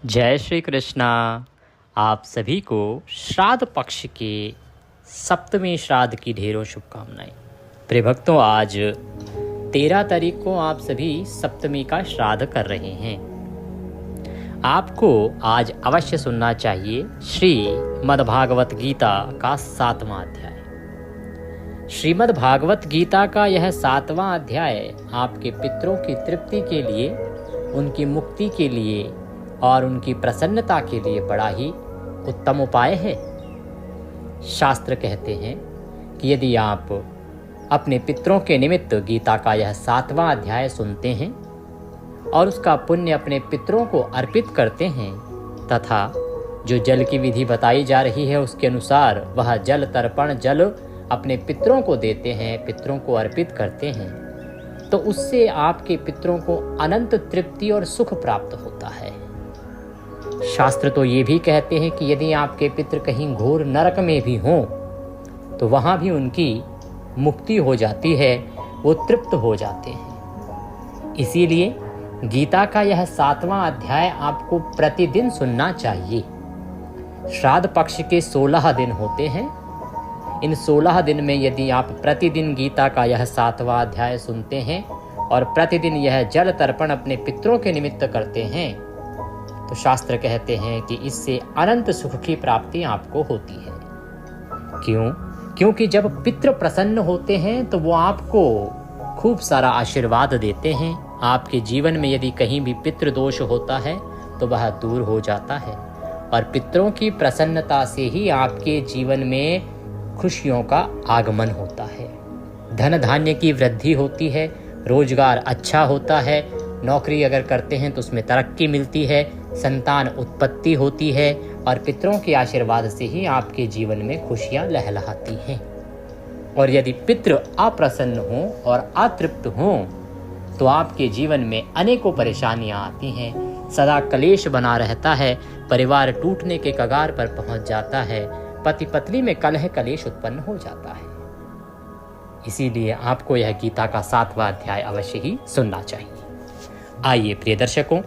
जय श्री कृष्णा। आप सभी को श्राद्ध पक्ष के सप्तमी श्राद्ध की ढेरों शुभकामनाएं। प्रिय भक्तों, आज 13 तारीख को आप सभी सप्तमी का श्राद्ध कर रहे हैं। आपको आज अवश्य सुनना चाहिए श्रीमद् भागवत गीता का 7वां अध्याय। श्रीमद् भागवत गीता का यह 7वां अध्याय आपके पितरों की तृप्ति के लिए, उनकी मुक्ति के लिए और उनकी प्रसन्नता के लिए बड़ा ही उत्तम उपाय है। शास्त्र कहते हैं कि यदि आप अपने पितरों के निमित्त गीता का यह 7वां अध्याय सुनते हैं और उसका पुण्य अपने पितरों को अर्पित करते हैं तथा जो जल की विधि बताई जा रही है उसके अनुसार वह जल तर्पण जल अपने पितरों को देते हैं, पितरों को अर्पित करते हैं, तो उससे आपके पितरों को अनंत तृप्ति और सुख प्राप्त होता है। शास्त्र तो ये भी कहते हैं कि यदि आपके पितृ कहीं घोर नरक में भी हों तो वहाँ भी उनकी मुक्ति हो जाती है, वो तृप्त हो जाते हैं। इसीलिए गीता का यह 7वां अध्याय आपको प्रतिदिन सुनना चाहिए। श्राद्ध पक्ष के 16 दिन होते हैं। इन 16 दिन में यदि आप प्रतिदिन गीता का यह 7वां अध्याय सुनते हैं और प्रतिदिन यह जल तर्पण अपने पितरों के निमित्त करते हैं तो शास्त्र कहते हैं कि इससे अनंत सुख की प्राप्ति आपको होती है। क्यों? क्योंकि जब पितृ प्रसन्न होते हैं तो वो आपको खूब सारा आशीर्वाद देते हैं। आपके जीवन में यदि कहीं भी पितृ दोष होता है तो वह दूर हो जाता है और पितरों की प्रसन्नता से ही आपके जीवन में खुशियों का आगमन होता है। धन धान्य की वृद्धि होती है, रोजगार अच्छा होता है, नौकरी अगर करते हैं तो उसमें तरक्की मिलती है, संतान उत्पत्ति होती है और पितरों के आशीर्वाद से ही आपके जीवन में खुशियां लहलहाती हैं। और यदि पितृ अप्रसन्न हों और अतृप्त हों तो आपके जीवन में अनेकों परेशानियां आती हैं, सदा कलेश बना रहता है, परिवार टूटने के कगार पर पहुंच जाता है, पति पत्नी में कलह कलेश उत्पन्न हो जाता है। इसीलिए आपको यह गीता का 7वां अध्याय अवश्य ही सुनना चाहिए। आइए प्रिय दर्शकों,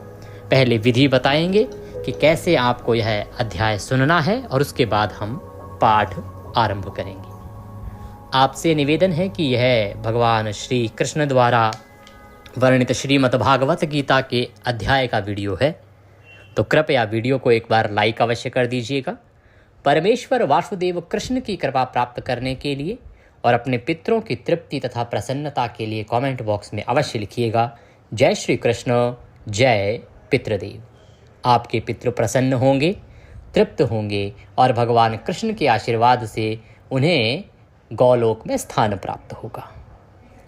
पहले विधि बताएंगे कि कैसे आपको यह अध्याय सुनना है और उसके बाद हम पाठ आरंभ करेंगे। आपसे निवेदन है कि यह भगवान श्री कृष्ण द्वारा वर्णित श्रीमद् भागवत गीता के अध्याय का वीडियो है, तो कृपया वीडियो को एक बार लाइक अवश्य कर दीजिएगा। परमेश्वर वासुदेव कृष्ण की कृपा प्राप्त करने के लिए और अपने पितरों की तृप्ति तथा प्रसन्नता के लिए कमेंट बॉक्स में अवश्य लिखिएगा जय श्री कृष्ण, जय पितृदेव। आपके पितृ प्रसन्न होंगे, तृप्त होंगे और भगवान कृष्ण के आशीर्वाद से उन्हें गौलोक में स्थान प्राप्त होगा।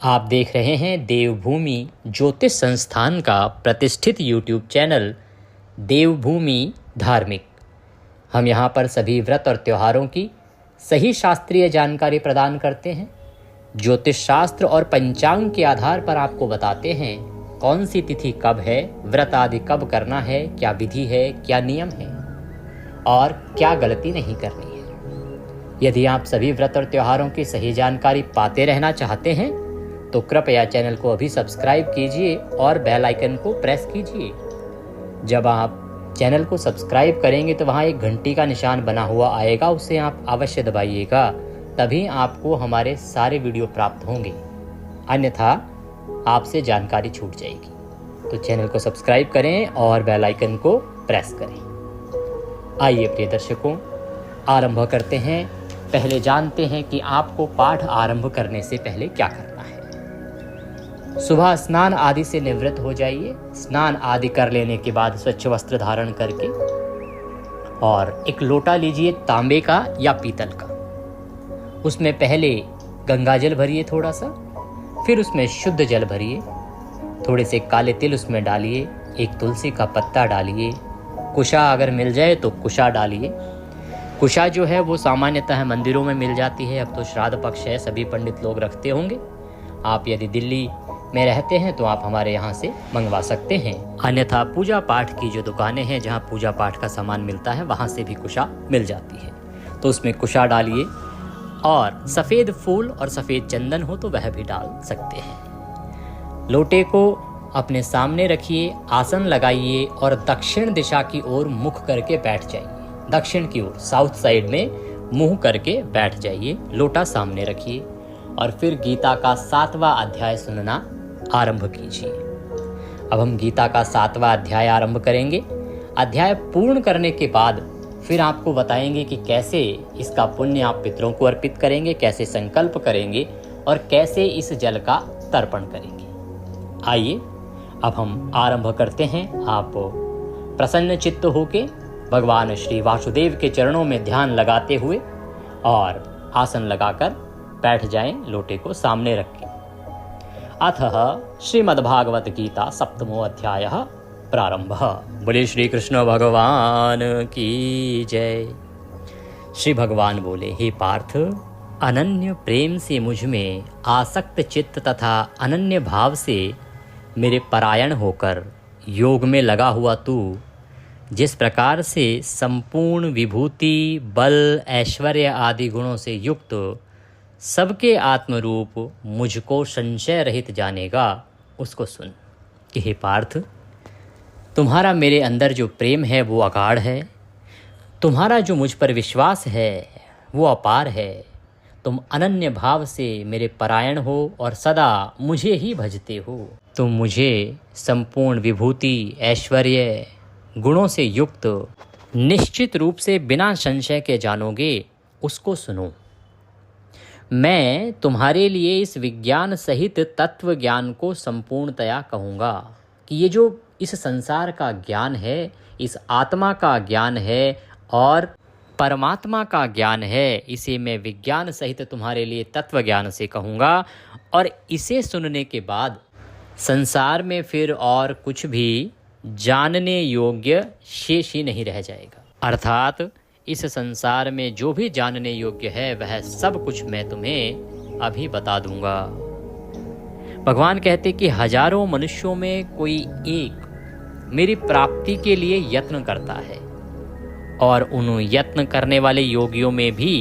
आप देख रहे हैं देवभूमि ज्योतिष संस्थान का प्रतिष्ठित यूट्यूब चैनल देवभूमि धार्मिक। हम यहाँ पर सभी व्रत और त्योहारों की सही शास्त्रीय जानकारी प्रदान करते हैं। ज्योतिष शास्त्र और पंचांग के आधार पर आपको बताते हैं कौन सी तिथि कब है, व्रत आदि कब करना है, क्या विधि है, क्या नियम है और क्या गलती नहीं करनी है। यदि आप सभी व्रत और त्योहारों की सही जानकारी पाते रहना चाहते हैं तो कृपया चैनल को अभी सब्सक्राइब कीजिए और बेल आइकन को प्रेस कीजिए। जब आप चैनल को सब्सक्राइब करेंगे तो वहाँ एक घंटी का निशान बना हुआ आएगा, उसे आप अवश्य दबाइएगा, तभी आपको हमारे सारे वीडियो प्राप्त होंगे, अन्यथा आपसे जानकारी छूट जाएगी। तो चैनल को सब्सक्राइब करें और बेल आइकन को प्रेस करें। आइए प्रिय दर्शकों, आरंभ करते हैं। पहले जानते हैं कि आपको पाठ आरंभ करने से पहले क्या करना है। सुबह स्नान आदि से निवृत्त हो जाइए। स्नान आदि कर लेने के बाद स्वच्छ वस्त्र धारण करके और एक लोटा लीजिए तांबे का या पीतल का। उसमें पहले गंगा जल भरिए थोड़ा सा, फिर उसमें शुद्ध जल भरिए, थोड़े से काले तिल उसमें डालिए, एक तुलसी का पत्ता डालिए, कुशा अगर मिल जाए तो कुशा डालिए। कुशा जो है वो सामान्यतः मंदिरों में मिल जाती है, अब तो श्राद्ध पक्ष है, सभी पंडित लोग रखते होंगे। आप यदि दिल्ली में रहते हैं तो आप हमारे यहाँ से मंगवा सकते हैं, अन्यथा पूजा पाठ की जो दुकानें हैं जहाँ पूजा पाठ का सामान मिलता है वहाँ से भी कुशा मिल जाती है। तो उसमें कुशा डालिए और सफ़ेद फूल और सफ़ेद चंदन हो तो वह भी डाल सकते हैं। लोटे को अपने सामने रखिए, आसन लगाइए और दक्षिण दिशा की ओर मुख करके बैठ जाइए। दक्षिण की ओर, साउथ साइड में मुंह करके बैठ जाइए। लोटा सामने रखिए और फिर गीता का 7वां अध्याय सुनना आरंभ कीजिए। अब हम गीता का 7वां अध्याय आरंभ करेंगे। अध्याय पूर्ण करने के बाद फिर आपको बताएंगे कि कैसे इसका पुण्य आप पितरों को अर्पित करेंगे, कैसे संकल्प करेंगे और कैसे इस जल का तर्पण करेंगे। आइए अब हम आरंभ करते हैं। आप प्रसन्न चित्त होके भगवान श्री वासुदेव के चरणों में ध्यान लगाते हुए और आसन लगाकर बैठ जाएं, लोटे को सामने रखें। अथ श्रीमद्भागवत गीता 7वां अध्याय प्रारंभ। बोले श्री कृष्ण भगवान की जय। श्री भगवान बोले, हे पार्थ, अनन्य प्रेम से मुझ में आसक्त चित्त तथा अनन्य भाव से मेरे परायण होकर योग में लगा हुआ तू जिस प्रकार से संपूर्ण विभूति, बल, ऐश्वर्य आदि गुणों से युक्त सबके आत्मरूप मुझको संशय रहित जानेगा, उसको सुन। कि हे पार्थ, तुम्हारा मेरे अंदर जो प्रेम है वो अगाढ़ है, तुम्हारा जो मुझ पर विश्वास है वो अपार है। तुम अनन्य भाव से मेरे परायण हो और सदा मुझे ही भजते हो। तुम मुझे संपूर्ण विभूति, ऐश्वर्य, गुणों से युक्त निश्चित रूप से बिना संशय के जानोगे, उसको सुनो। मैं तुम्हारे लिए इस विज्ञान सहित तत्व ज्ञान को संपूर्णतया कहूँगा कि ये जो इस संसार का ज्ञान है, इस आत्मा का ज्ञान है और परमात्मा का ज्ञान है, इसे मैं विज्ञान सहित तुम्हारे लिए तत्व ज्ञान से कहूँगा। और इसे सुनने के बाद संसार में फिर और कुछ भी जानने योग्य शेष ही नहीं रह जाएगा। अर्थात इस संसार में जो भी जानने योग्य है वह सब कुछ मैं तुम्हें अभी बता दूंगा। भगवान कहते कि हजारों मनुष्यों में कोई एक मेरी प्राप्ति के लिए यत्न करता है और उन यत्न करने वाले योगियों में भी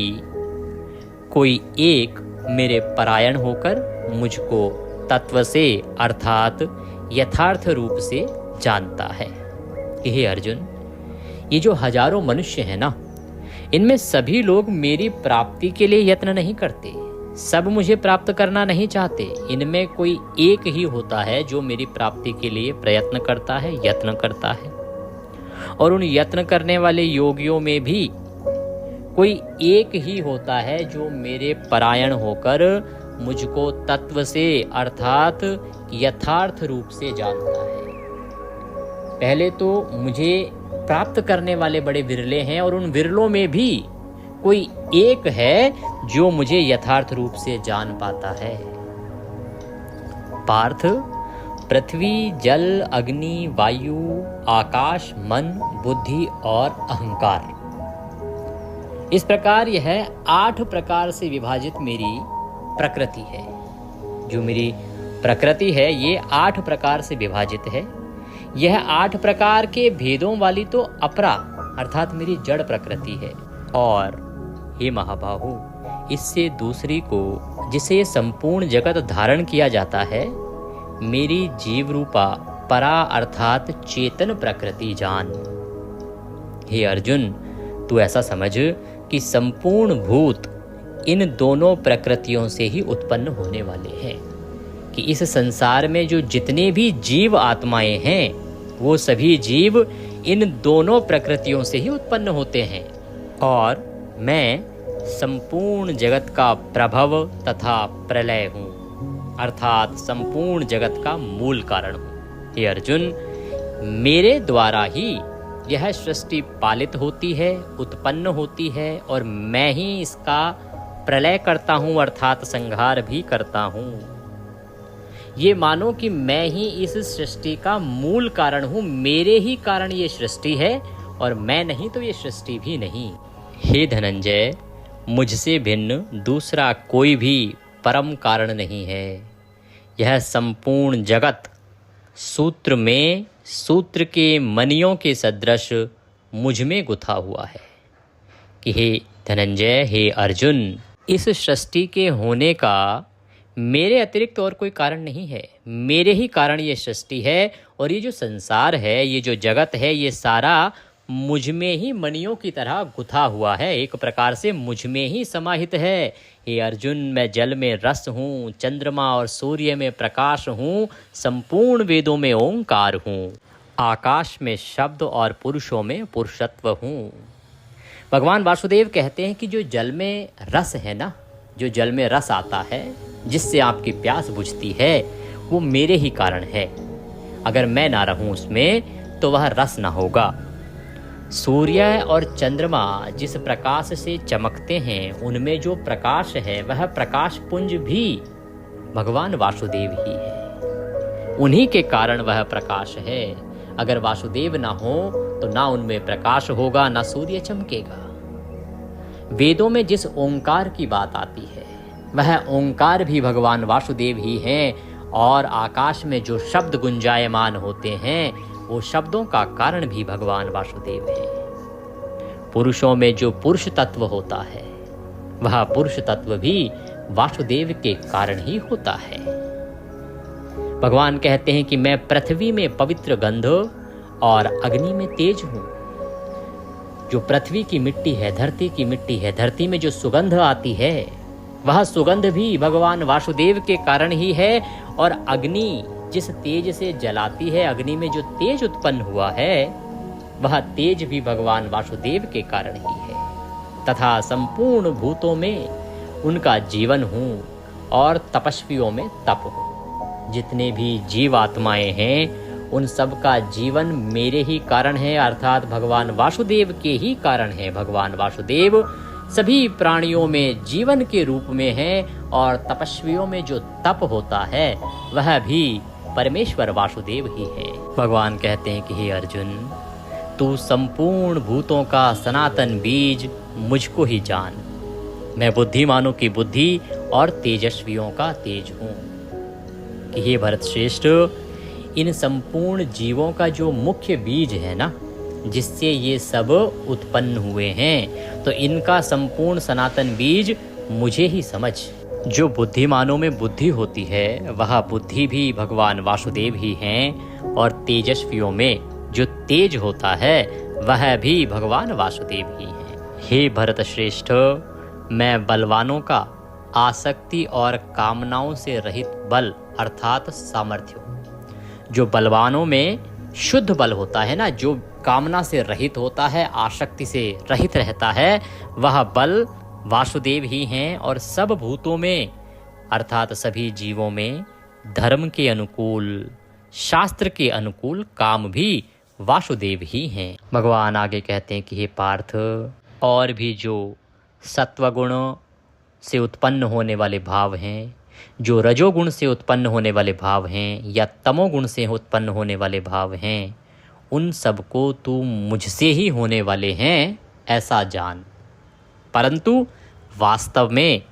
कोई एक मेरे परायण होकर मुझको तत्व से अर्थात यथार्थ रूप से जानता है। हे अर्जुन, ये जो हजारों मनुष्य हैं ना, इनमें सभी लोग मेरी प्राप्ति के लिए यत्न नहीं करते, सब मुझे प्राप्त करना नहीं चाहते। इनमें कोई एक ही होता है जो मेरी प्राप्ति के लिए प्रयत्न करता है, यत्न करता है। और उन यत्न करने वाले योगियों में भी कोई एक ही होता है जो मेरे परायण होकर मुझको तत्व से अर्थात यथार्थ रूप से जानता है। पहले तो मुझे प्राप्त करने वाले बड़े विरले हैं और उन विरलों में भी कोई एक है जो मुझे यथार्थ रूप से जान पाता है। पार्थ, पृथ्वी, जल, अग्नि, वायु, आकाश, मन, बुद्धि और अहंकार, इस प्रकार यह 8 प्रकार से विभाजित मेरी प्रकृति है। जो मेरी प्रकृति है ये 8 प्रकार से विभाजित है। यह 8 प्रकार के भेदों वाली तो अपरा अर्थात मेरी जड़ प्रकृति है। और हे महाबाहु, इससे दूसरी को जिसे संपूर्ण जगत धारण किया जाता है, मेरी जीव रूपा परा अर्थात चेतन प्रकृति जान। हे अर्जुन, तू ऐसा समझ कि संपूर्ण भूत इन दोनों प्रकृतियों से ही उत्पन्न होने वाले हैं। कि इस संसार में जो जितने भी जीव आत्माएं हैं वो सभी जीव इन दोनों प्रकृतियों से ही उत्पन्न होते हैं। और मैं संपूर्ण जगत का प्रभव तथा प्रलय हूँ, अर्थात संपूर्ण जगत का मूल कारण हूँ। हे अर्जुन, मेरे द्वारा ही यह सृष्टि पालित होती है, उत्पन्न होती है और मैं ही इसका प्रलय करता हूँ अर्थात संहार भी करता हूँ। ये मानो कि मैं ही इस सृष्टि का मूल कारण हूँ, मेरे ही कारण ये सृष्टि है और मैं नहीं तो ये सृष्टि भी नहीं। हे धनंजय, मुझसे भिन्न दूसरा कोई भी परम कारण नहीं है। यह संपूर्ण जगत सूत्र में सूत्र के मणियों के सदृश मुझ में गुथा हुआ है। कि हे धनंजय, हे अर्जुन, इस सृष्टि के होने का मेरे अतिरिक्त और कोई कारण नहीं है, मेरे ही कारण ये सृष्टि है और ये जो संसार है, ये जो जगत है, ये सारा मुझ में ही मणियों की तरह गुथा हुआ है, एक प्रकार से मुझ में ही समाहित है। हे अर्जुन, मैं जल में रस हूँ, चंद्रमा और सूर्य में प्रकाश हूँ, संपूर्ण वेदों में ओंकार हूँ, आकाश में शब्द और पुरुषों में पुरुषत्व हूँ। भगवान वासुदेव कहते हैं कि जो जल में रस है ना, जो जल में रस आता है, जिससे आपकी प्यास बुझती है, वो मेरे ही कारण है। अगर मैं ना रहूं उसमें तो वह रस ना होगा। सूर्य और चंद्रमा जिस प्रकाश से चमकते हैं, उनमें जो प्रकाश है वह प्रकाश पुंज भी भगवान वासुदेव ही है। उन्हीं के कारण वह प्रकाश है। अगर वासुदेव ना हो तो ना उनमें प्रकाश होगा, ना सूर्य चमकेगा। वेदों में जिस ओंकार की बात आती है, वह ओंकार भी भगवान वासुदेव ही हैं, और आकाश में जो शब्द गुंजायमान होते हैं, वो शब्दों का कारण भी भगवान वासुदेव है। पुरुषों में जो पुरुष तत्व होता है, वह पुरुष तत्व भी वासुदेव के कारण ही होता है। भगवान कहते हैं कि मैं पृथ्वी में पवित्र गंध और अग्नि में तेज हूँ। जो पृथ्वी की मिट्टी है, धरती की मिट्टी है, धरती में जो सुगंध आती है, वह सुगंध भी भगवान वासुदेव के कारण ही है। और अग्नि जिस तेज से जलाती है, अग्नि में जो तेज उत्पन्न हुआ है, वह तेज भी भगवान वासुदेव के कारण ही है। तथा संपूर्ण भूतों में उनका जीवन हूँ और तपस्वियों में तप हूँ। जितने भी जीवात्माएं हैं, उन सब का जीवन मेरे ही कारण है, अर्थात भगवान वासुदेव के ही कारण है। भगवान वासुदेव सभी प्राणियों में जीवन के रूप में है, और तपस्वियों में जो तप होता है वह भी परमेश्वर वासुदेव ही है। भगवान कहते हैं कि हे अर्जुन, तू संपूर्ण भूतों का सनातन बीज मुझको ही जान। मैं बुद्धिमानों की बुद्धि और तेजस्वियों का तेज हूँ। कि हे भरत श्रेष्ठ, इन संपूर्ण जीवों का जो मुख्य बीज है ना, जिससे ये सब उत्पन्न हुए हैं, तो इनका संपूर्ण सनातन बीज मुझे ही समझ। जो बुद्धिमानों में बुद्धि होती है, वह बुद्धि भी भगवान वासुदेव ही हैं, और तेजस्वियों में जो तेज होता है वह भी भगवान वासुदेव ही हैं। हे भरत श्रेष्ठ, मैं बलवानों का आसक्ति और कामनाओं से रहित बल अर्थात सामर्थ्य हूँ। जो बलवानों में शुद्ध बल होता है ना, जो कामना से रहित होता है, आसक्ति से रहित रहता है, वह बल वासुदेव ही हैं। और सब भूतों में अर्थात सभी जीवों में धर्म के अनुकूल, शास्त्र के अनुकूल काम भी वासुदेव ही हैं। भगवान आगे कहते हैं कि हे पार्थ, और भी जो सत्वगुण से उत्पन्न होने वाले भाव हैं, जो रजोगुण से उत्पन्न होने वाले भाव हैं, या तमोगुण से उत्पन्न होने वाले भाव हैं, उन सबको तू मुझसे ही होने वाले हैं ऐसा जान। परंतु वास्तव में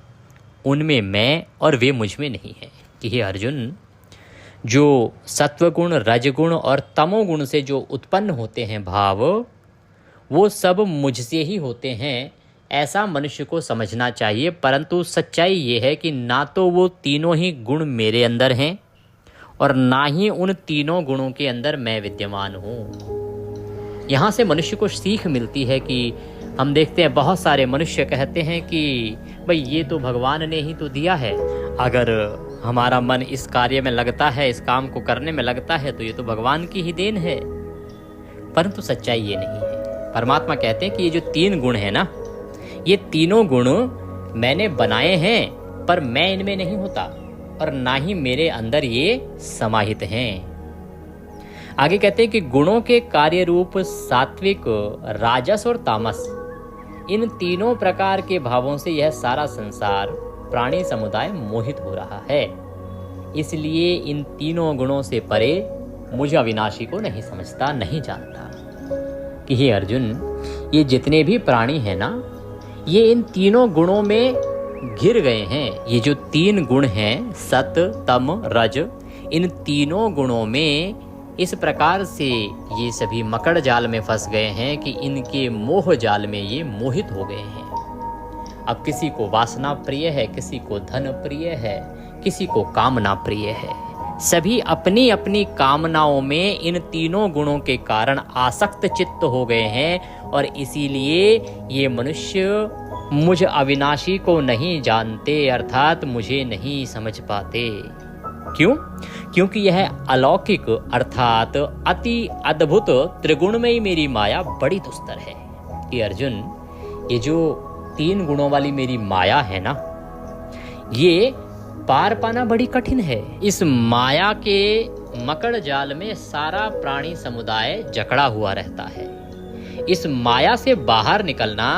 उनमें मैं और वे मुझ में नहीं हैं। कि हे अर्जुन, जो सत्वगुण, रजगुण और तमोगुण से जो उत्पन्न होते हैं भाव, वो सब मुझसे ही होते हैं, ऐसा मनुष्य को समझना चाहिए। परंतु सच्चाई ये है कि ना तो वो तीनों ही गुण मेरे अंदर हैं, और ना ही उन तीनों गुणों के अंदर मैं विद्यमान हूँ। यहाँ से मनुष्य को सीख मिलती है कि हम देखते हैं बहुत सारे मनुष्य कहते हैं कि भाई ये तो भगवान ने ही तो दिया है, अगर हमारा मन इस कार्य में लगता है, इस काम को करने में लगता है, तो ये तो भगवान की ही देन है। परंतु सच्चाई ये नहीं है। परमात्मा कहते हैं कि ये जो तीन गुण है ना, ये तीनों गुण मैंने बनाए हैं, पर मैं इनमें नहीं होता, और ना ही मेरे अंदर ये समाहित हैं। आगे कहते हैं कि गुणों के कार्य रूप सात्विक, राजस और तामस, इन तीनों प्रकार के भावों से यह सारा संसार, प्राणी समुदाय मोहित हो रहा है। इसलिए इन तीनों गुणों से परे मुझे अविनाशी को नहीं समझता, नहीं जानता। कि हे अर्जुन, ये जितने भी प्राणी हैं ना, ये इन तीनों गुणों में घिर गए हैं। ये जो तीन गुण हैं, सत, तम, रज, इन तीनों गुणों में इस प्रकार से ये सभी मकड़ जाल में फंस गए हैं कि इनके मोह जाल में ये मोहित हो गए हैं। अब किसी को वासना प्रिय है, किसी को धन प्रिय है, किसी को कामना प्रिय है। सभी अपनी अपनी कामनाओं में इन तीनों गुणों के कारण आसक्त चित्त हो गए हैं और इसीलिए ये मनुष्य मुझ अविनाशी को नहीं जानते, अर्थात मुझे नहीं समझ पाते। क्यों? क्योंकि यह अलौकिक अर्थात अति अद्भुत त्रिगुणमयी मेरी माया बड़ी दुस्तर है कि अर्जुन, ये जो 3 गुणों वाली मेरी माया है ना, ये पार पाना बड़ी कठिन है। इस माया के मकड़ जाल में सारा प्राणी समुदाय जकड़ा हुआ रहता है। इस माया से बाहर निकलना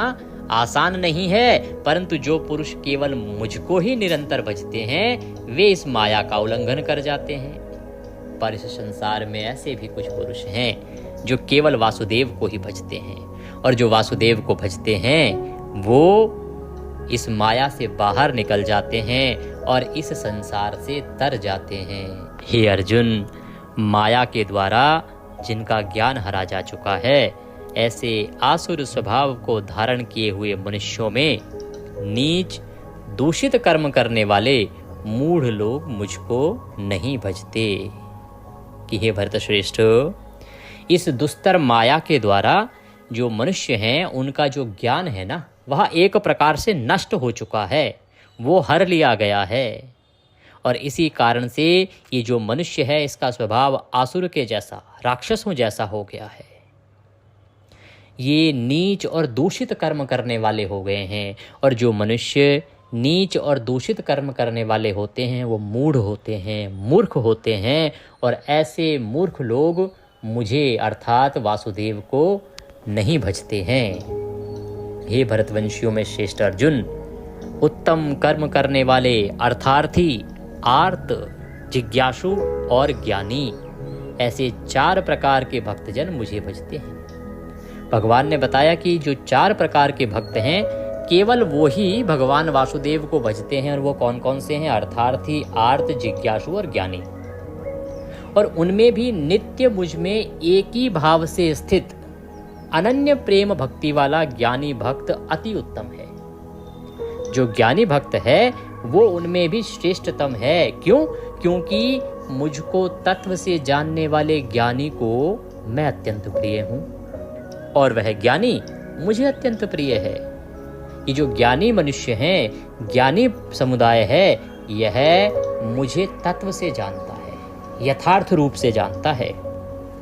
आसान नहीं है, परंतु जो पुरुष केवल मुझको ही निरंतर भजते हैं वे इस माया का उल्लंघन कर जाते हैं। पर इस संसार में ऐसे भी कुछ पुरुष हैं जो केवल वासुदेव को ही भजते हैं, और जो वासुदेव को भजते हैं वो इस माया से बाहर निकल जाते हैं और इस संसार से तर जाते हैं। हे अर्जुन, माया के द्वारा जिनका ज्ञान हरा जा चुका है, ऐसे आसुर स्वभाव को धारण किए हुए मनुष्यों में नीच दूषित कर्म करने वाले मूढ़ लोग मुझको नहीं भजते। कि हे भरतश्रेष्ठ, इस दुस्तर माया के द्वारा जो मनुष्य हैं उनका जो ज्ञान है ना, वह एक प्रकार से नष्ट हो चुका है, वो हर लिया गया है। और इसी कारण से ये जो मनुष्य है इसका स्वभाव आसुर के जैसा, राक्षसों जैसा हो गया है। ये नीच और दूषित कर्म करने वाले हो गए हैं, और जो मनुष्य नीच और दूषित कर्म करने वाले होते हैं वो मूढ़ होते हैं, मूर्ख होते हैं, और ऐसे मूर्ख लोग मुझे अर्थात वासुदेव को नहीं भजते हैं। हे भरतवंशियों में श्रेष्ठ अर्जुन, उत्तम कर्म करने वाले अर्थार्थी, आर्त, जिज्ञासु और ज्ञानी, ऐसे 4 प्रकार के भक्तजन मुझे भजते हैं। भगवान ने बताया कि जो 4 प्रकार के भक्त हैं केवल वो ही भगवान वासुदेव को भजते हैं, और वो कौन कौन से हैं? अर्थार्थी, आर्त, जिज्ञासु और ज्ञानी। और उनमें भी नित्य मुझ में एक ही भाव से स्थित अनन्य प्रेम भक्ति वाला ज्ञानी भक्त अति उत्तम है। जो ज्ञानी भक्त है वो उनमें भी श्रेष्ठतम है। क्यों? क्योंकि मुझको तत्व से जानने वाले ज्ञानी को मैं अत्यंत प्रिय हूँ, और वह ज्ञानी मुझे अत्यंत प्रिय है। ये जो ज्ञानी मनुष्य हैं, ज्ञानी समुदाय है, यह मुझे तत्व से जानता है, यथार्थ रूप से जानता है,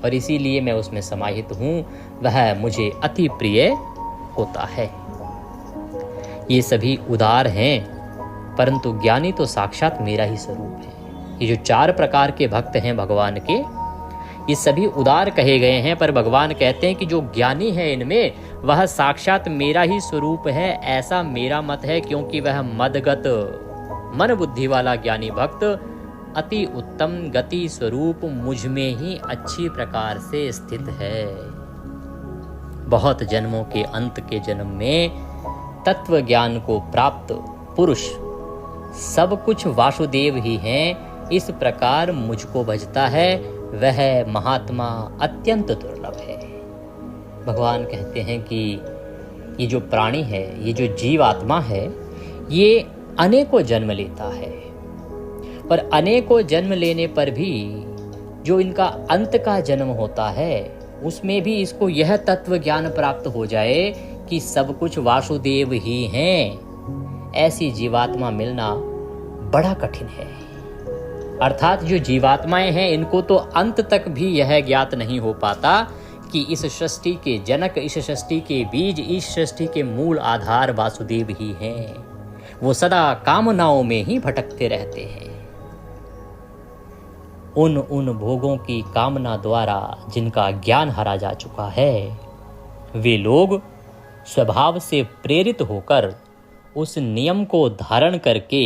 और इसीलिए मैं उसमें समाहित हूँ, वह मुझे अति प्रिय होता है। ये सभी उदार हैं, परंतु ज्ञानी तो साक्षात मेरा ही स्वरूप है। ये जो 4 प्रकार के भक्त हैं भगवान के, ये सभी उदार कहे गए हैं, पर भगवान कहते हैं कि जो ज्ञानी है इनमें वह साक्षात मेरा ही स्वरूप है, ऐसा मेरा मत है। क्योंकि वह मदगत मन बुद्धि वाला ज्ञानी भक्त अति उत्तम गति स्वरूप मुझ में ही अच्छी प्रकार से स्थित है। बहुत जन्मों के अंत के जन्म में तत्व ज्ञान को प्राप्त पुरुष सब कुछ वासुदेव ही हैं, इस प्रकार मुझको भजता है, वह महात्मा अत्यंत दुर्लभ है। भगवान कहते हैं कि ये जो प्राणी है, ये जो जीवात्मा है, ये अनेकों जन्म लेता है, और अनेकों जन्म लेने पर भी जो इनका अंत का जन्म होता है उसमें भी इसको यह तत्व ज्ञान प्राप्त हो जाए कि सब कुछ वासुदेव ही हैं। ऐसी जीवात्मा मिलना बड़ा कठिन है। अर्थात जो जीवात्माएं हैं इनको तो अंत तक भी यह ज्ञात नहीं हो पाता कि इस सृष्टि के जनक, इस सृष्टि के बीज, इस सृष्टि के मूल आधार वासुदेव ही हैं। वो सदा कामनाओं में ही भटकते रहते हैं। उन भोगों की कामना द्वारा जिनका ज्ञान हरा जा चुका है, वे लोग स्वभाव से प्रेरित होकर उस नियम को धारण करके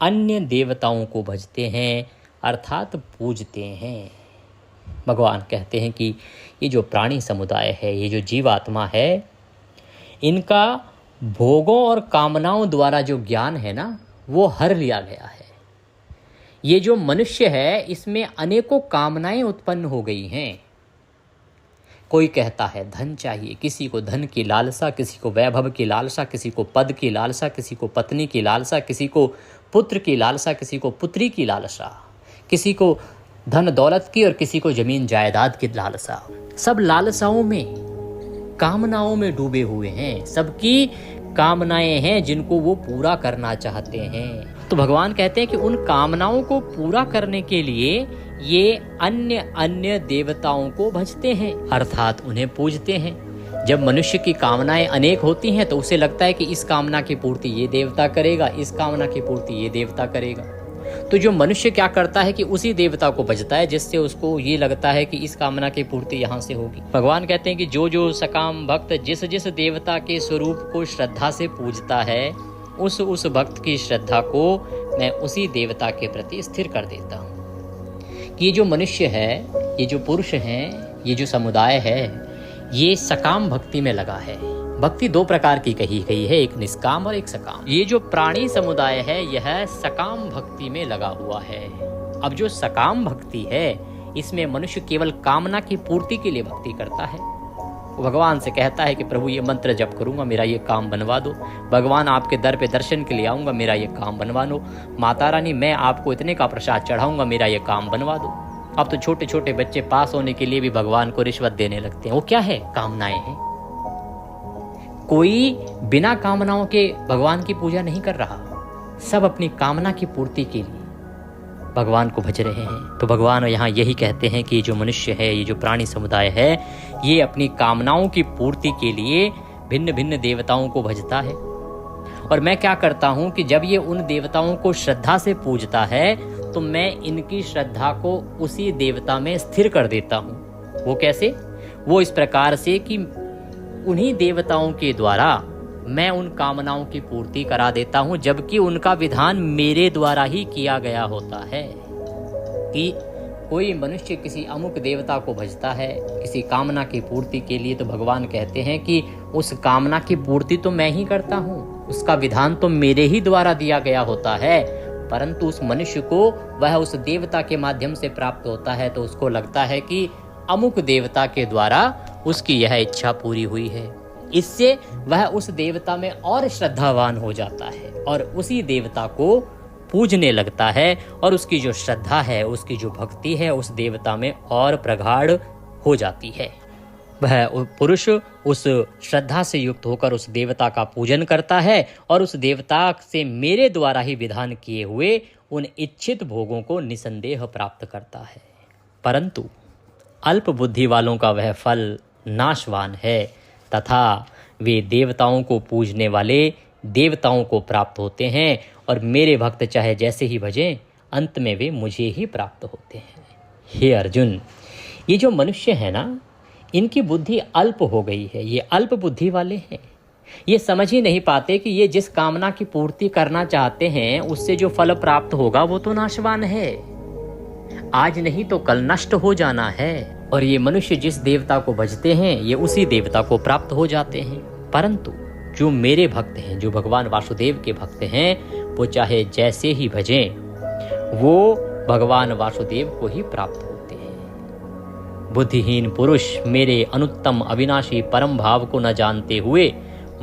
अन्य देवताओं को भजते हैं, अर्थात पूजते हैं। भगवान कहते हैं कि ये जो प्राणी समुदाय है, ये जो जीवात्मा है, इनका भोगों और कामनाओं द्वारा जो ज्ञान है ना, वो हर लिया गया है। ये जो मनुष्य है इसमें अनेकों कामनाएं उत्पन्न हो गई हैं। कोई कहता है धन चाहिए, किसी को धन की लालसा, किसी को वैभव की लालसा, किसी को पद की लालसा, किसी को पत्नी की लालसा, किसी को पुत्र की लालसा, किसी को पुत्री की लालसा, किसी को धन दौलत की और किसी को जमीन जायदाद की लालसा। सब लालसाओं में, कामनाओं में डूबे हुए हैं। सबकी कामनाएं हैं जिनको वो पूरा करना चाहते हैं। तो भगवान कहते हैं कि उन कामनाओं को पूरा करने के लिए ये अन्य अन्य देवताओं को भजते हैं, अर्थात उन्हें पूजते हैं। जब मनुष्य की कामनाएं अनेक होती हैं तो उसे लगता है कि इस कामना की पूर्ति ये देवता करेगा, इस कामना की पूर्ति ये देवता करेगा। तो जो मनुष्य क्या करता है कि उसी देवता को भजता है जिससे उसको ये लगता है कि इस कामना की पूर्ति यहाँ से होगी। भगवान कहते हैं कि जो जो सकाम भक्त जिस जिस देवता के स्वरूप को श्रद्धा से पूजता है, उस भक्त की श्रद्धा को मैं उसी देवता के प्रति स्थिर कर देता हूँ। ये जो मनुष्य है, ये जो पुरुष हैं, ये जो समुदाय है, ये सकाम भक्ति में लगा है। भक्ति दो प्रकार की कही गई है, एक निष्काम और एक सकाम। ये जो प्राणी समुदाय है यह सकाम भक्ति में लगा हुआ है। अब जो सकाम भक्ति है इसमें मनुष्य केवल कामना की पूर्ति के लिए भक्ति करता है। भगवान से कहता है कि प्रभु ये मंत्र जप करूंगा, मेरा ये काम बनवा दो। भगवान आपके दर पे दर्शन के लिए आऊंगा, मेरा ये काम बनवा दो। माता रानी मैं आपको इतने का प्रसाद चढ़ाऊंगा, मेरा ये काम बनवा दो। अब तो छोटे छोटे बच्चे पास होने के लिए भी भगवान को रिश्वत देने लगते हैं। वो क्या है? कामनाएं हैं। कोई बिना कामनाओं के भगवान की पूजा नहीं कर रहा, सब अपनी कामना की पूर्ति के लिए भगवान को भज रहे हैं। तो भगवान यहाँ यही कहते हैं कि जो मनुष्य है, ये जो प्राणी समुदाय है, ये अपनी कामनाओं की पूर्ति के लिए भिन्न भिन्न देवताओं को भजता है। और मैं क्या करता हूँ कि जब ये उन देवताओं को श्रद्धा से पूजता है तो मैं इनकी श्रद्धा को उसी देवता में स्थिर कर देता हूँ। वो कैसे? वो इस प्रकार से कि उन्हीं देवताओं के द्वारा मैं उन कामनाओं की पूर्ति करा देता हूं, जबकि उनका विधान मेरे द्वारा ही किया गया होता है। कि कोई मनुष्य किसी अमुक देवता को भजता है किसी कामना की पूर्ति के लिए, तो भगवान कहते हैं कि उस कामना की पूर्ति तो मैं ही करता हूं, उसका विधान तो मेरे ही द्वारा दिया गया होता है, परंतु उस मनुष्य को वह उस देवता के माध्यम से प्राप्त होता है तो उसको लगता है कि अमुक देवता के द्वारा उसकी यह इच्छा पूरी हुई है। इससे वह उस देवता में और श्रद्धावान हो जाता है और उसी देवता को पूजने लगता है, और उसकी जो श्रद्धा है, उसकी जो भक्ति है उस देवता में और प्रगाढ़ हो जाती है। वह पुरुष उस श्रद्धा से युक्त होकर उस देवता का पूजन करता है और उस देवता से मेरे द्वारा ही विधान किए हुए उन इच्छित भोगों को निसंदेह प्राप्त करता है। परंतु अल्प बुद्धि वालों का वह फल नाशवान है तथा वे देवताओं को पूजने वाले देवताओं को प्राप्त होते हैं, और मेरे भक्त चाहे जैसे ही भजें अंत में वे मुझे ही प्राप्त होते हैं। हे अर्जुन, ये जो मनुष्य है ना, इनकी बुद्धि अल्प हो गई है। ये अल्प बुद्धि वाले हैं। ये समझ ही नहीं पाते कि ये जिस कामना की पूर्ति करना चाहते हैं उससे जो फल प्राप्त होगा वो तो नाशवान है, आज नहीं तो कल नष्ट हो जाना है। और ये मनुष्य जिस देवता को भजते हैं ये उसी देवता को प्राप्त हो जाते हैं। परंतु जो मेरे भक्त हैं, जो भगवान वासुदेव के भक्त हैं, वो चाहे जैसे ही भजें वो भगवान वासुदेव को ही प्राप्त होते हैं। बुद्धिहीन पुरुष मेरे अनुत्तम अविनाशी परम भाव को न जानते हुए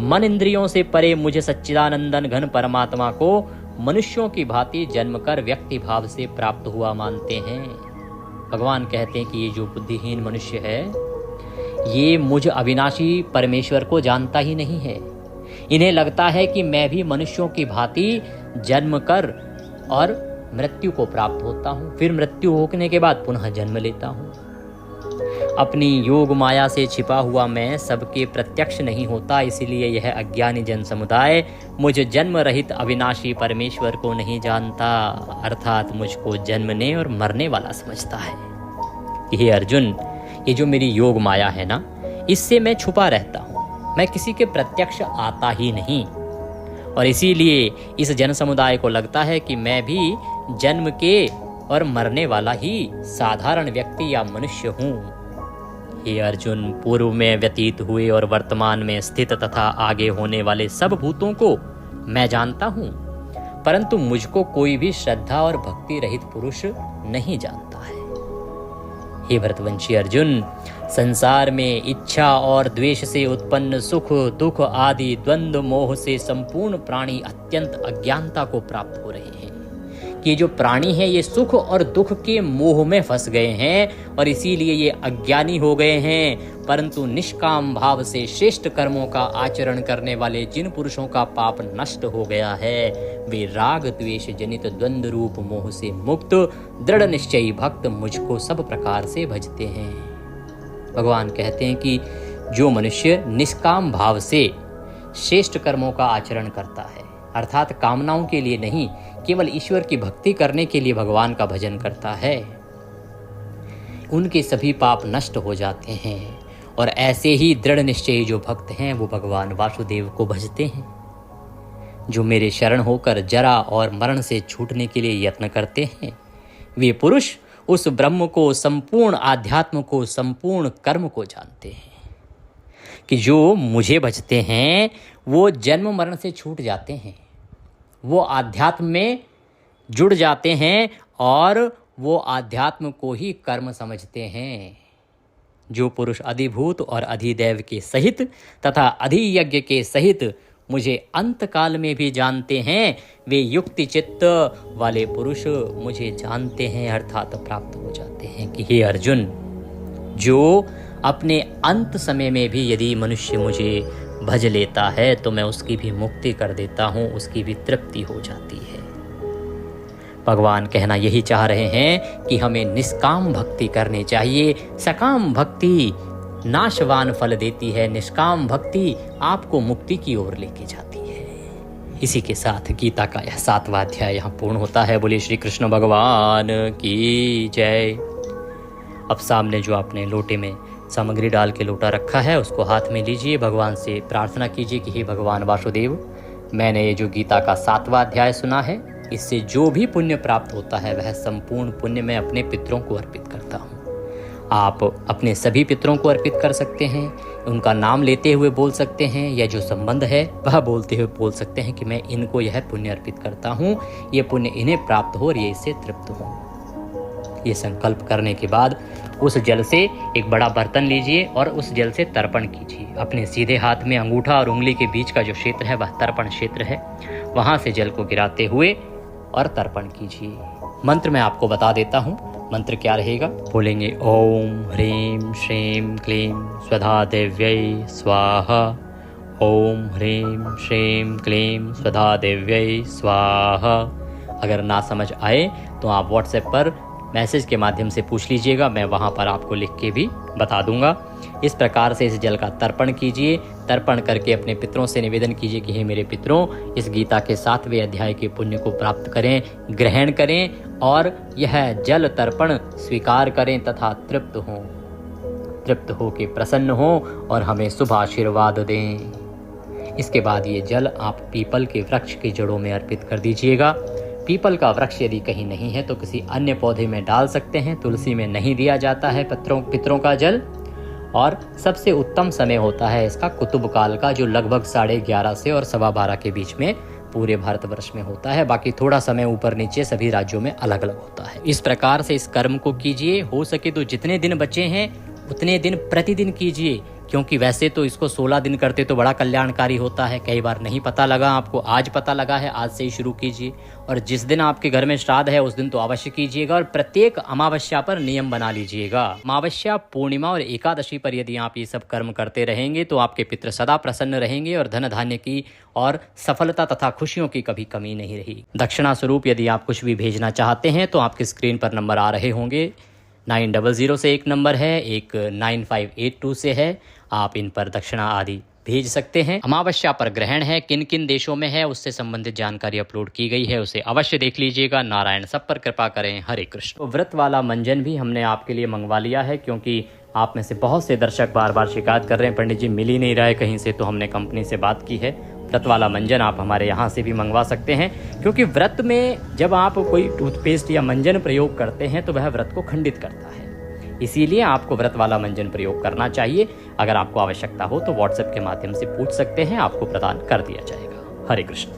मन इंद्रियों से परे मुझे सच्चिदानंदन घन परमात्मा को मनुष्यों की भांति जन्म कर व्यक्ति भाव से प्राप्त हुआ मानते हैं। भगवान कहते हैं कि ये जो बुद्धिहीन मनुष्य है ये मुझ अविनाशी परमेश्वर को जानता ही नहीं है। इन्हें लगता है कि मैं भी मनुष्यों की भांति जन्म कर और मृत्यु को प्राप्त होता हूँ, फिर मृत्यु होने के बाद पुनः जन्म लेता हूँ। अपनी योग माया से छिपा हुआ मैं सबके प्रत्यक्ष नहीं होता, इसीलिए यह अज्ञानी जन समुदाय मुझ जन्म रहित अविनाशी परमेश्वर को नहीं जानता, अर्थात मुझको जन्मने और मरने वाला समझता है। हे अर्जुन, ये जो मेरी योग माया है ना, इससे मैं छुपा रहता हूँ, मैं किसी के प्रत्यक्ष आता ही नहीं, और इसीलिए इस जन समुदाय को लगता है कि मैं भी जन्म के और मरने वाला ही साधारण व्यक्ति या मनुष्य हूँ। हे अर्जुन, पूर्व में व्यतीत हुए और वर्तमान में स्थित तथा आगे होने वाले सब भूतों को मैं जानता हूँ, परंतु मुझको कोई भी श्रद्धा और भक्ति रहित पुरुष नहीं जानता है। हे भरतवंशी अर्जुन, संसार में इच्छा और द्वेष से उत्पन्न सुख दुख आदि द्वंद्व मोह से संपूर्ण प्राणी अत्यंत अज्ञानता को प्राप्त हो रहे हैं कि ये जो प्राणी है ये सुख और दुख के मोह में फंस गए हैं और इसीलिए ये अज्ञानी हो गए हैं। परंतु निष्काम भाव से श्रेष्ठ कर्मों का आचरण करने वाले जिन पुरुषों का पाप नष्ट हो गया है वे राग द्वेष जनित द्वंद्व रूप मोह से मुक्त दृढ़ निश्चयी भक्त मुझको सब प्रकार से भजते हैं। भगवान कहते हैं कि जो मनुष्य निष्काम भाव से श्रेष्ठ कर्मों का आचरण करता है अर्थात कामनाओं के लिए नहीं केवल ईश्वर की भक्ति करने के लिए भगवान का भजन करता है उनके सभी पाप नष्ट हो जाते हैं और ऐसे ही दृढ़ निश्चयी जो भक्त हैं वो भगवान वासुदेव को भजते हैं जो मेरे शरण होकर जरा और मरण से छूटने के लिए यत्न करते हैं। वे पुरुष उस ब्रह्म को संपूर्ण आध्यात्म को संपूर्ण कर्म को जानते हैं कि जो मुझे भजते हैं वो जन्म मरण से छूट जाते हैं, वो आध्यात्म में जुड़ जाते हैं और वो आध्यात्म को ही कर्म समझते हैं। जो पुरुष अधिभूत और अधिदैव के सहित तथा अधियज्ञ के सहित मुझे अंत काल में भी जानते हैं वे युक्ति चित्त वाले पुरुष मुझे जानते हैं अर्थात प्राप्त हो जाते हैं कि हे अर्जुन जो अपने अंत समय में भी यदि मनुष्य मुझे भज लेता है तो मैं उसकी भी मुक्ति कर देता हूँ, उसकी भी तृप्ति हो जाती है। भगवान कहना यही चाह रहे हैं कि हमें निष्काम भक्ति करनी चाहिए। सकाम भक्ति नाशवान फल देती है, निष्काम भक्ति आपको मुक्ति की ओर लेके जाती है। इसी के साथ गीता का यह 7वां अध्याय यहाँ पूर्ण होता है। बोलिए श्री कृष्ण भगवान की जय। अब सामने जो आपने लोटे में सामग्री डाल के लोटा रखा है उसको हाथ में लीजिए, भगवान से प्रार्थना कीजिए कि हे भगवान वासुदेव मैंने ये जो गीता का 7वां अध्याय सुना है इससे जो भी पुण्य प्राप्त होता है वह संपूर्ण पुण्य मैं अपने पितरों को अर्पित करता हूँ। आप अपने सभी पितरों को अर्पित कर सकते हैं, उनका नाम लेते हुए बोल सकते हैं या जो संबंध है वह बोलते हुए बोल सकते हैं कि मैं इनको यह पुण्य अर्पित करता हूँ, ये पुण्य इन्हें प्राप्त हो और ये इससे तृप्त हो। ये संकल्प करने के बाद उस जल से एक बड़ा बर्तन लीजिए और उस जल से तर्पण कीजिए। अपने सीधे हाथ में अंगूठा और उंगली के बीच का जो क्षेत्र है वह तर्पण क्षेत्र है, वहां से जल को गिराते हुए और तर्पण कीजिए। मंत्र मैं आपको बता देता हूँ, मंत्र क्या रहेगा। बोलेंगे ओम ह्रीं श्रीं क्लीं स्वधा देव्यै स्वाहा, ओम ह्रीं श्रीं क्लीं स्वधा देव्यै स्वाहा। अगर ना समझ आए तो आप व्हाट्सएप पर मैसेज के माध्यम से पूछ लीजिएगा, मैं वहाँ पर आपको लिख के भी बता दूंगा। इस प्रकार से इस जल का तर्पण कीजिए। तर्पण करके अपने पितरों से निवेदन कीजिए कि हे मेरे पितरों इस गीता के 7वें अध्याय के पुण्य को प्राप्त करें, ग्रहण करें और यह जल तर्पण स्वीकार करें तथा तृप्त हो के प्रसन्न हो और हमें शुभ आशीर्वाद दें। इसके बाद ये जल आप पीपल के वृक्ष की जड़ों में अर्पित कर दीजिएगा। पीपल का वृक्ष यदि कहीं नहीं है तो किसी अन्य पौधे में डाल सकते हैं। तुलसी में नहीं दिया जाता है पितरों का जल। और सबसे उत्तम समय होता है इसका कुतुब काल का, जो लगभग 11:30 से और 12:15 के बीच में पूरे भारतवर्ष में होता है। बाकी थोड़ा समय ऊपर नीचे सभी राज्यों में अलग अलग होता है। इस प्रकार से इस कर्म को कीजिए। हो सके तो जितने दिन बचे हैं उतने दिन प्रतिदिन कीजिए, क्योंकि वैसे तो इसको 16 दिन करते तो बड़ा कल्याणकारी होता है। कई बार नहीं पता लगा आपको, आज पता लगा है, आज से ही शुरू कीजिए। और जिस दिन आपके घर में श्राद्ध है उस दिन तो अवश्य कीजिएगा और प्रत्येक अमावस्या पर नियम बना लीजिएगा। अमावस्या, पूर्णिमा और एकादशी पर यदि आप ये सब कर्म करते रहेंगे तो आपके पितृ सदा प्रसन्न रहेंगे और धन धान्य की और सफलता तथा खुशियों की कभी कमी नहीं रही। दक्षिणा स्वरूप यदि आप कुछ भी भेजना चाहते हैं तो आपकी स्क्रीन पर नंबर आ रहे होंगे। 900 से एक नंबर है, एक 9582 से है। आप इन पर दक्षिणा आदि भेज सकते हैं। अमावस्या पर ग्रहण है, किन किन देशों में है उससे संबंधित जानकारी अपलोड की गई है, उसे अवश्य देख लीजिएगा। नारायण सब पर कृपा करें। हरे कृष्ण। तो व्रत वाला मंजन भी हमने आपके लिए मंगवा लिया है, क्योंकि आप में से बहुत से दर्शक बार बार शिकायत कर रहे हैं पंडित जी मिल ही नहीं रहा है कहीं से, तो हमने कंपनी से बात की है। व्रत वाला मंजन आप हमारे यहाँ से भी मंगवा सकते हैं, क्योंकि व्रत में जब आप कोई टूथपेस्ट या मंजन प्रयोग करते हैं तो वह व्रत को खंडित करता है। इसीलिए आपको व्रत वाला मंजन प्रयोग करना चाहिए। अगर आपको आवश्यकता हो तो व्हाट्सएप के माध्यम से पूछ सकते हैं, आपको प्रदान कर दिया जाएगा। हरे कृष्ण।